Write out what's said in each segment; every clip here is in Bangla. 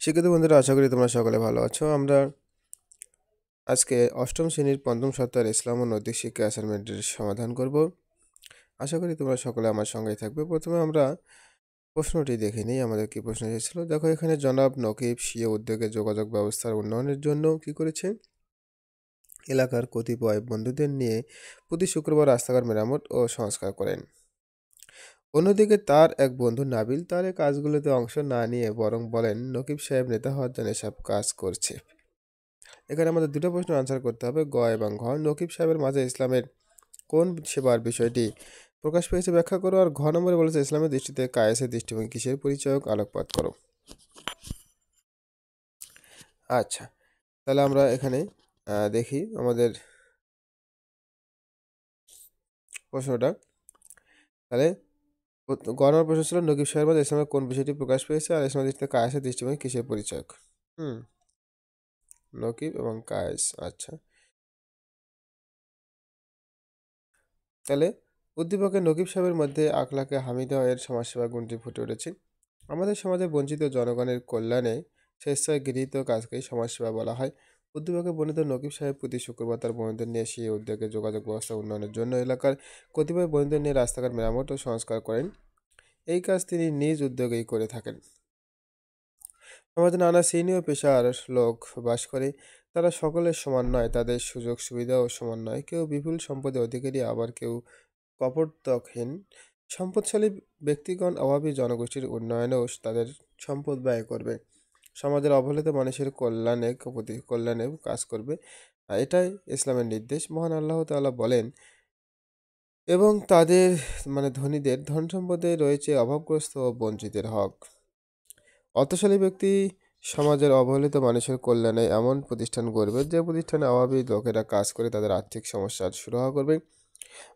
শিক্ষিত বন্ধুরা, আশা করি তোমরা সকলে ভালো আছো। আমরা আজকে অষ্টম শ্রেণীর পঞ্চম সপ্তাহের ইসলাম ও নৈতিক শিক্ষা অ্যাসাইনমেন্টের সমাধান করব। আশা করি তোমরা সকলে আমার সঙ্গেই থাকবে। প্রথমে আমরা প্রশ্নটি দেখে নিই, আমাদের কি প্রশ্ন এসেছিল। দেখো, এখানে জনাব নকিব স্বীয় উদ্যোগে যোগাযোগ ব্যবস্থার উন্নয়নের জন্য কি করেছে? এলাকার কতিপয় বন্ধুদের নিয়ে প্রতি শুক্রবার রাস্তাঘাট মেরামত ও সংস্কার করেন। অন্যদিকে তার এক বন্ধু নাবিল তার এই কাজগুলোতে অংশ না নিয়ে বরং বলেন নকিব সাহেব নেতা হওয়ার জন্য এসব কাজ করছে। এখানে আমাদের দুটো প্রশ্ন আনসার করতে হবে, গ এবং ঘ। নকিব সাহেবের মাঝে ইসলামের কোন সেবার বিষয়টি প্রকাশ পেয়েছে ব্যাখ্যা করো। আর ঘ নম্বরে বলেছে ইসলামের দৃষ্টিতে কায়েসের দৃষ্টিভঙ্গি কিসের পরিচয়ক আলোকপাত করো। আচ্ছা, তাহলে আমরা এখানে দেখি আমাদের প্রশ্নটা। তাহলে গ নম্বর প্রশ্ন ছিল নকিব সাহেবের মাঝে ইসলামের কোন বিষয়টি প্রকাশ পেয়েছে, আর ইসলামের দৃষ্টিতে কায়েসের দৃষ্টিভঙ্গি কিসের পরিচয়ক। নকিব এবং কায়েস। আচ্ছা, তাহলে উদ্দীপকে নকিব সাহেবের মধ্যে আখলাকে হামিদা এর সমাজসেবা গুণটি ফুটে উঠেছে। আমাদের সমাজে বঞ্চিত জনগণের কল্যাণে স্বেচ্ছায় গৃহীত কাজকেই সমাজসেবা বলা হয়। উদ্দীপকে বর্ণিত নকিব সাহেব প্রতি শুক্রবার তার বন্ধুদের নিয়ে সেই উদ্যোগে যোগাযোগ ব্যবস্থা উন্নয়নের জন্য এলাকার কতিপয় বন্ধুদের নিয়ে রাস্তাঘাট মেরামত ও সংস্কার করেন। এই কাজ তিনি নিজ উদ্যোগেই করে থাকেন। সমাজে নানা শ্রেণী ও পেশার লোক বাস করে, তারা সকলের সমান নয়, তাদের সুযোগ সুবিধাও সমান নয়। কেউ বিপুল সম্পদের অধিকারী, আবার কেউ কপর্তকহীন। সম্পদশালী ব্যক্তিগণ অভাবী জনগোষ্ঠীর উন্নয়নেও তাদের সম্পদ ব্যয় করবে, সমাজের অবহেলিত মানুষের কল্যাণে কাজ করবে। এটাই ইসলামের নির্দেশ। মহান আল্লাহ তাআলা বলেন, এবং তাদের ধনীদের ধন সম্পদে রয়েছে অভাবগ্রস্ত ও বঞ্চিতের হক। অর্থশালী ব্যক্তি সমাজের অবহেলিত মানুষের কল্যাণে এমন প্রতিষ্ঠান গড়বে যে প্রতিষ্ঠানে অভাবী লোকেরা কাজ করে তাদের আর্থিক সমস্যার সুরাহা করবে।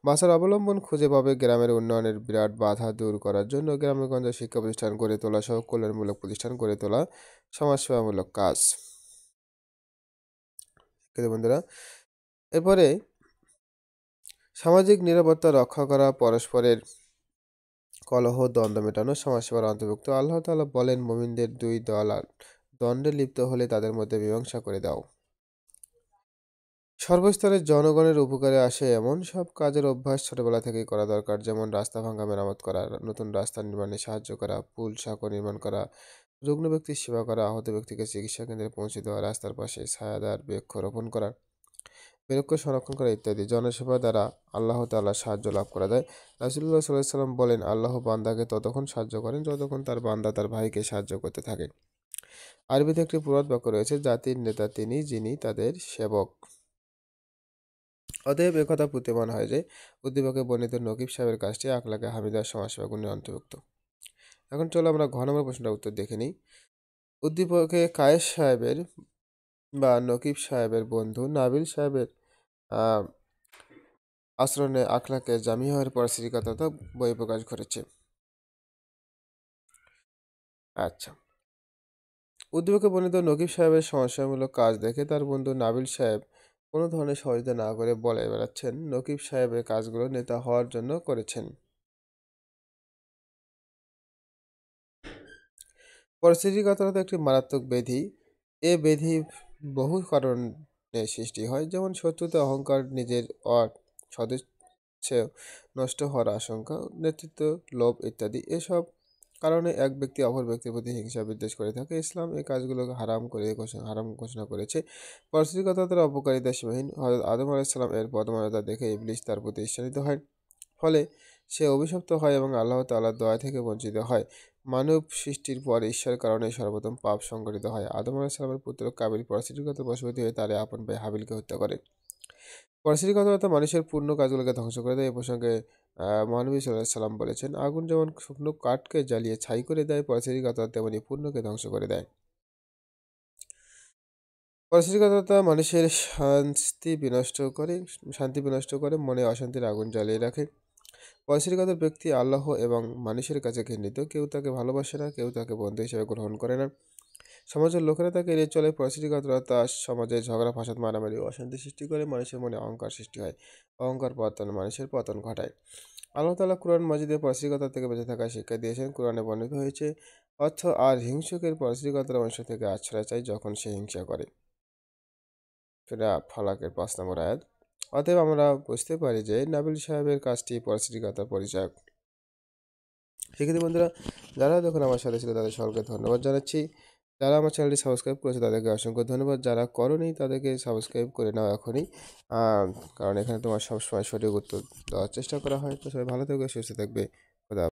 বাসার অবলম্বন খুঁজে পাবে। গ্রামের উন্নয়নের বিরাট বাধা দূর করার জন্য গ্রামেগঞ্জে শিক্ষা প্রতিষ্ঠান গড়ে তোলা সহ কল্যাণমূলক প্রতিষ্ঠান গড়ে তোলা সমাজসেবামূলক কাজ। বন্ধুরা, এরপরে সামাজিক নিরাপত্তা রক্ষা করা, পরস্পরের কলহ দ্বন্দ্ব মেটানো সমাজসেবার অন্তর্ভুক্ত। আল্লাহ তাআলা বলেন, মুমিনদের দুই দল আর দ্বন্দ্বে লিপ্ত হলে তাদের মধ্যে মীমাংসা করে দাও। সর্বস্তরের জনগণের উপকারে আসে এমন সব কাজের অভ্যাস ছোটবেলা থেকেই করা দরকার, যেমন রাস্তা ভাঙা মেরামত করা, নতুন রাস্তা নির্মাণে সাহায্য করা, পুল সাঁকো নির্মাণ করা, রুগ্ন ব্যক্তির সেবা করা, আহত ব্যক্তিকে চিকিৎসা কেন্দ্রে পৌঁছে দেওয়া, রাস্তার পাশে ছায়াদার বৃক্ষ রোপণ করা, বৃক্ষ সংরক্ষণ করা ইত্যাদি। জনসেবা দ্বারা আল্লাহ তাআলা সাহায্য লাভ করা যায়। রাসূলুল্লাহ সাল্লাল্লাহু আলাইহি সাল্লাম বলেন, আল্লাহ বান্দাকে ততক্ষণ সাহায্য করেন যতক্ষণ তার বান্দা তার ভাইকে সাহায্য করতে থাকে। আরবিতে একটি প্রবাদ বাক্য রয়েছে, জাতির নেতা তিনি যিনি তাদের সেবক। অতএব একথা প্রতীয়মান হয় যে উদ্দীপকে বর্ণিত নকিব সাহেবের কাজটি আখলাকে হামিদার সমাজসেবা গুণের অন্তর্ভুক্ত। এখন চলো আমরা ঘ নম্বর প্রশ্নটার উত্তর দেখে নিই। উদ্দীপকে কায়েস সাহেবের বা নকিব সাহেবের বন্ধু নাবিল সাহেবের আহ আচরণে আখলাকে জামিয়ার পরিচালিত বই প্রকাশ ঘটেছে। আচ্ছা, উদ্দীপকে বর্ণিত নকিব সাহেবের সমস্যামূলক কাজ দেখে তার বন্ধু নাবিল সাহেব কোনো ধরনের সহযোগিতা না করে বলে বেড়াচ্ছেন নকিব সাহেবের কাজগুলো নেতা হওয়ার জন্য করেছেন। পরিস্থিতিগততা একটি মারাত্মক ব্যাধি। এ ব্যাধি বহু কারণে সৃষ্টি হয়, যেমন শত্রুতা, অহংকার, নিজের সদিচ্ছ নষ্ট হওয়ার আশঙ্কা, নেতৃত্ব, লোভ ইত্যাদি। এসব কারণে এক ব্যক্তি অপর ব্যক্তির প্রতি হিংসা বিদ্বেষ করে থাকে। ইসলাম এই কাজগুলোকে হারাম ঘোষণা করেছে। পরিস্থিতিগততার অপকারিতা সীমাহীন। হযরত আদম আলাইহিস সালাম এর পদমর্যাদা দেখে ইবলিস তার প্রতি ঈর্ষান্বিত হয়। ফলে সে অভিশপ্ত হয় এবং আল্লাহ তাআলার দয়া থেকে বঞ্চিত হয়। মানব সৃষ্টির পর ঈশ্বরের কারণে সর্বপ্রথম পাপ সংঘটিত হয়। আদম আলাইহিস সালামের পুত্র কাবিল পরিস্থিতিগত বশবর্তী হয়ে তার আপন ভাই হাবিলকে হত্যা করে। পরিস্থিতিগততা মানুষের পূর্ণ কাজগুলোকে ধ্বংস করে দেয়। এই প্রসঙ্গে মহানবী সাল্লাল্লাহু আলাইহি সাল্লাম বলেছেন, আগুন যেমন শুকনো কাঠকে জ্বালিয়ে ছাই করে দেয়, পরিস্থিতিগততা তেমনি পূর্ণকে ধ্বংস করে দেয়। পরিস্থিতিগততা মানুষের শান্তি বিনষ্ট করে, মনে অশান্তির আগুন জ্বালিয়ে রাখে। পরিস্থিতিগত ব্যক্তি আল্লাহ এবং মানুষের কাছে ঘৃণিত। কেউ তাকে ভালোবাসে না, কেউ তাকে বন্ধু হিসেবে গ্রহণ করে না। সমাজের লোকেরা তাকে এড়িয়ে চলে। পরিস্থিতিগততা সমাজে ঝগড়া, ফাসাদ, মারামারি ও অশান্তি সৃষ্টি করে। মানুষের মনে অহংকার সৃষ্টি হয়। অহংকার মানুষের পতন ঘটায়। আল্লাহ তাআলা কুরআন মাজিদে পরিস্থিতিগততা থেকে বেঁচে থাকার শিক্ষা দিয়েছেন। কুরআনে বর্ণিত হয়েছে, অর্থ আর হিংসুকের পরশ্রীগতার অংশ থেকে আশ্রয় চায় যখন সে হিংসা করে। সেটা ফলাকের 5 নম্বর আয়াত। অতএব আমরা বুঝতে পারি যে নাবিল সাহেবের কাজটি পরশ্রীগতার পরিচায়ক। সেক্ষেত্রে বন্ধুরা, যারা দেখুন আমার সাথে ছিল তাদের সকলকে ধন্যবাদ জানাচ্ছি। যারা আমার চ্যানেলটি সাবস্ক্রাইব করেছে তাদেরকে অসংখ্য ধন্যবাদ। যারা করোনি তাদেরকে সাবস্ক্রাইব করে নাও এখনই। কারণ এখানে তোমার সবসময় সঠিক উত্তর দেওয়ার চেষ্টা করা হয়। তো সবাই ভালো থাকবে, সুস্থ থাকবে।